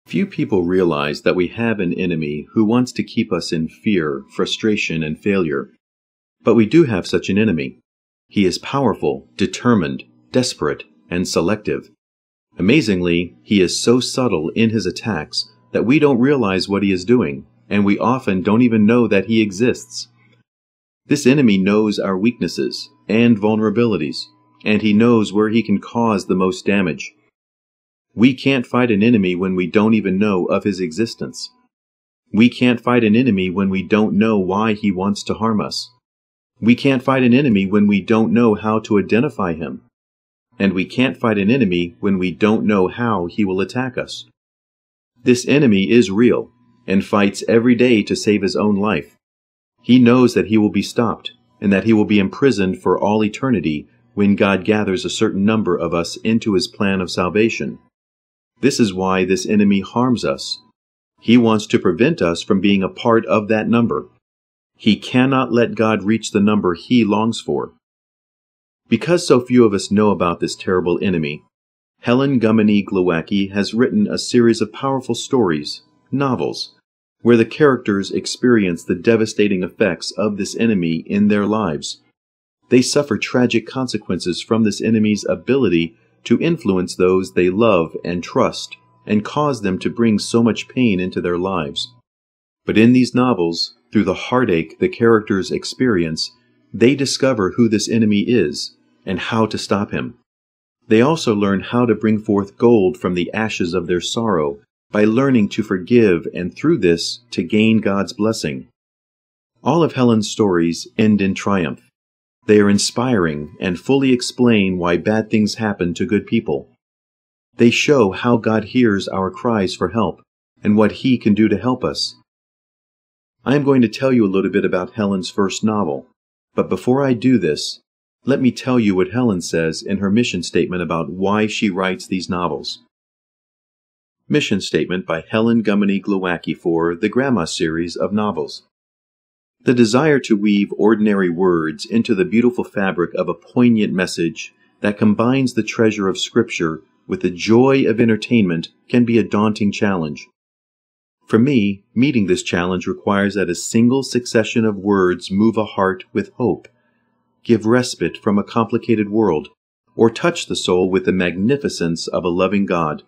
Few people realize that we have an enemy who wants to keep us in fear, frustration, and failure. But we do have such an enemy. He is powerful, determined, desperate, and selective. Amazingly, he is so subtle in his attacks that we don't realize what he is doing, and we often don't even know that he exists. This enemy knows our weaknesses and vulnerabilities, and he knows where he can cause the most damage. We can't fight an enemy when we don't even know of his existence. We can't fight an enemy when we don't know why he wants to harm us. We can't fight an enemy when we don't know how to identify him. And we can't fight an enemy when we don't know how he will attack us. This enemy is real and fights every day to save his own life. He knows that he will be stopped and that he will be imprisoned for all eternity when God gathers a certain number of us into his plan of salvation. This is why this enemy harms us. He wants to prevent us from being a part of that number. He cannot let God reach the number he longs for. Because so few of us know about this terrible enemy, Helen Gumany Glowacki has written a series of powerful stories, novels, where the characters experience the devastating effects of this enemy in their lives. They suffer tragic consequences from this enemy's ability to influence those they love and trust, and cause them to bring so much pain into their lives. But in these novels, through the heartache the characters experience, they discover who this enemy is and how to stop him. They also learn how to bring forth gold from the ashes of their sorrow by learning to forgive and through this to gain God's blessing. All of Helen's stories end in triumph. They are inspiring and fully explain why bad things happen to good people. They show how God hears our cries for help and what he can do to help us. I am going to tell you a little bit about Helen's first novel, but before I do this, let me tell you what Helen says in her mission statement about why she writes these novels. Mission statement by Helen Gumany Glowacki for the Grandma series of novels. The desire to weave ordinary words into the beautiful fabric of a poignant message that combines the treasure of Scripture with the joy of entertainment can be a daunting challenge. For me, meeting this challenge requires that a single succession of words move a heart with hope, give respite from a complicated world, or touch the soul with the magnificence of a loving God.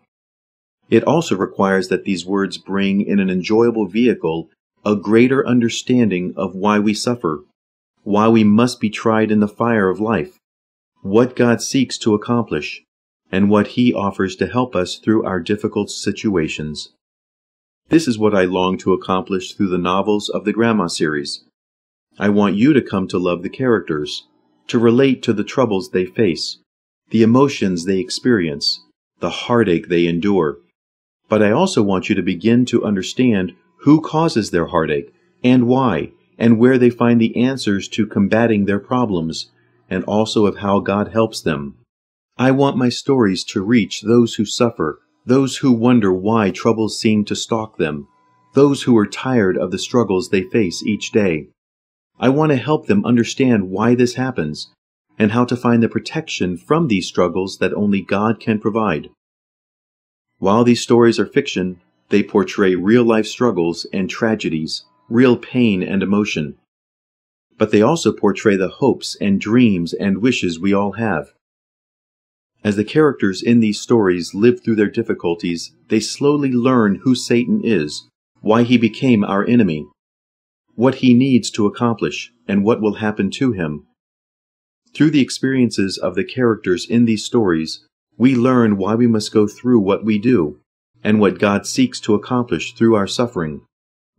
It also requires that these words bring in an enjoyable vehicle a greater understanding of why we suffer, why we must be tried in the fire of life, what God seeks to accomplish, and what he offers to help us through our difficult situations. This is what I long to accomplish through the novels of the Grandma series. I want you to come to love the characters, to relate to the troubles they face, the emotions they experience, the heartache they endure. But I also want you to begin to understand who causes their heartache, and why, and where they find the answers to combating their problems, and also of how God helps them. I want my stories to reach those who suffer, those who wonder why troubles seem to stalk them, those who are tired of the struggles they face each day. I want to help them understand why this happens, and how to find the protection from these struggles that only God can provide. While these stories are fiction, they portray real-life struggles and tragedies, real pain and emotion. But they also portray the hopes and dreams and wishes we all have. As the characters in these stories live through their difficulties, they slowly learn who Satan is, why he became our enemy, what he needs to accomplish, and what will happen to him. Through the experiences of the characters in these stories, we learn why we must go through what we do, and what God seeks to accomplish through our suffering.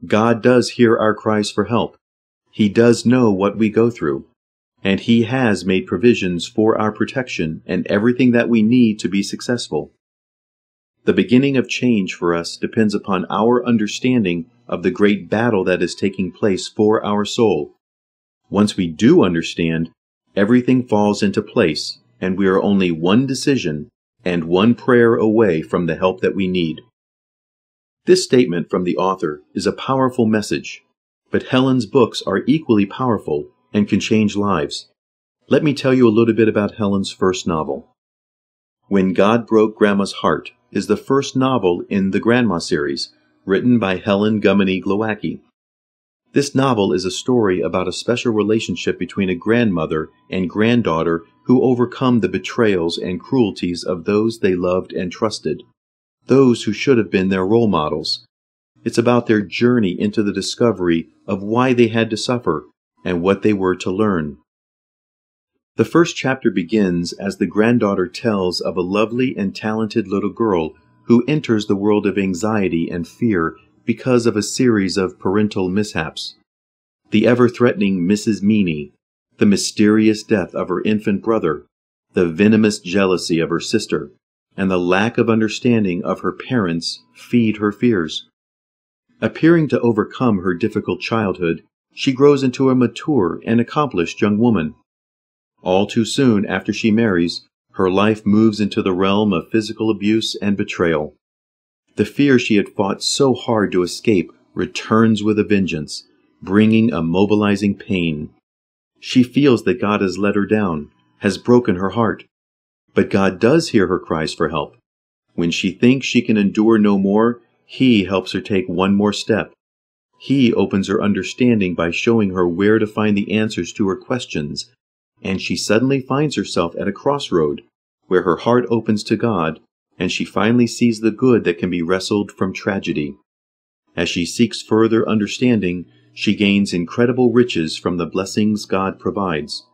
God does hear our cries for help. He does know what we go through, and he has made provisions for our protection and everything that we need to be successful. The beginning of change for us depends upon our understanding of the great battle that is taking place for our soul. Once we do understand, everything falls into place, and we are only one decision and one prayer away from the help that we need. This statement from the author is a powerful message, but Helen's books are equally powerful and can change lives. Let me tell you a little bit about Helen's first novel. When God Broke Grandma's Heart is the first novel in the Grandma series, written by Helen Gummany Glowacki. This novel is a story about a special relationship between a grandmother and granddaughter who overcome the betrayals and cruelties of those they loved and trusted, those who should have been their role models. It's about their journey into the discovery of why they had to suffer and what they were to learn. The first chapter begins as the granddaughter tells of a lovely and talented little girl who enters the world of anxiety and fear because of a series of parental mishaps. The ever-threatening Mrs. Meany, the mysterious death of her infant brother, the venomous jealousy of her sister, and the lack of understanding of her parents feed her fears. Appearing to overcome her difficult childhood, she grows into a mature and accomplished young woman. All too soon after she marries, her life moves into the realm of physical abuse and betrayal. The fear she had fought so hard to escape returns with a vengeance, bringing a mobilizing pain. She feels that God has let her down, has broken her heart. But God does hear her cries for help. When she thinks she can endure no more, He helps her take one more step. He opens her understanding by showing her where to find the answers to her questions, and she suddenly finds herself at a crossroad, where her heart opens to God, and she finally sees the good that can be wrestled from tragedy. As she seeks further understanding, she gains incredible riches from the blessings God provides.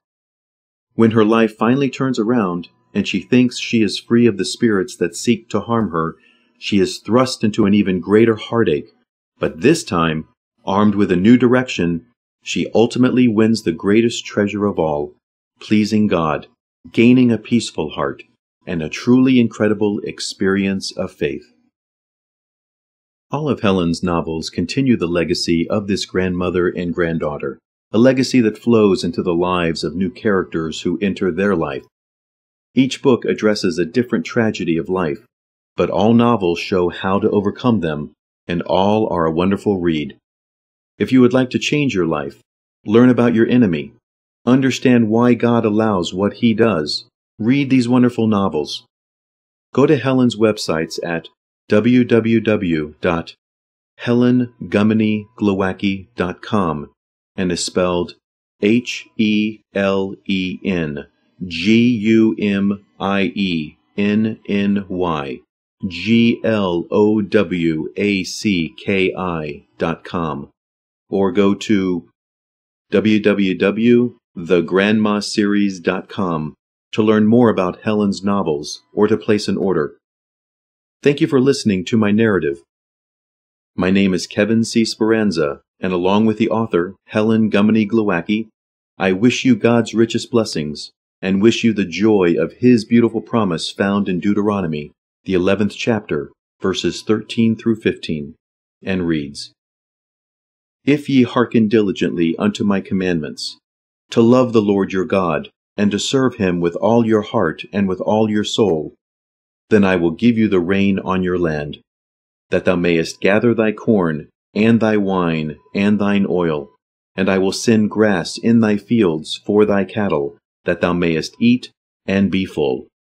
When her life finally turns around, and she thinks she is free of the spirits that seek to harm her, she is thrust into an even greater heartache. But this time, armed with a new direction, she ultimately wins the greatest treasure of all, pleasing God, gaining a peaceful heart, and a truly incredible experience of faith. All of Helen's novels continue the legacy of this grandmother and granddaughter, a legacy that flows into the lives of new characters who enter their life. Each book addresses a different tragedy of life, but all novels show how to overcome them, and all are a wonderful read. If you would like to change your life, learn about your enemy, understand why God allows what He does, read these wonderful novels. Go to Helen's websites at www.helengummanyglowacki.com, and is spelled HelenGummanyGlowacki.com, or go to www.thegrandmaseries.com to learn more about Helen's novels or to place an order. Thank you for listening to my narrative. My name is Kevin C. Speranza, and along with the author, Helen Gummany Glowacki, I wish you God's richest blessings, and wish you the joy of His beautiful promise found in Deuteronomy, the 11th chapter, verses 13 through 15, and reads, If ye hearken diligently unto my commandments, to love the Lord your God, and to serve Him with all your heart and with all your soul, then I will give you the rain on your land, that thou mayest gather thy corn, and thy wine, and thine oil, and I will send grass in thy fields for thy cattle, that thou mayest eat and be full.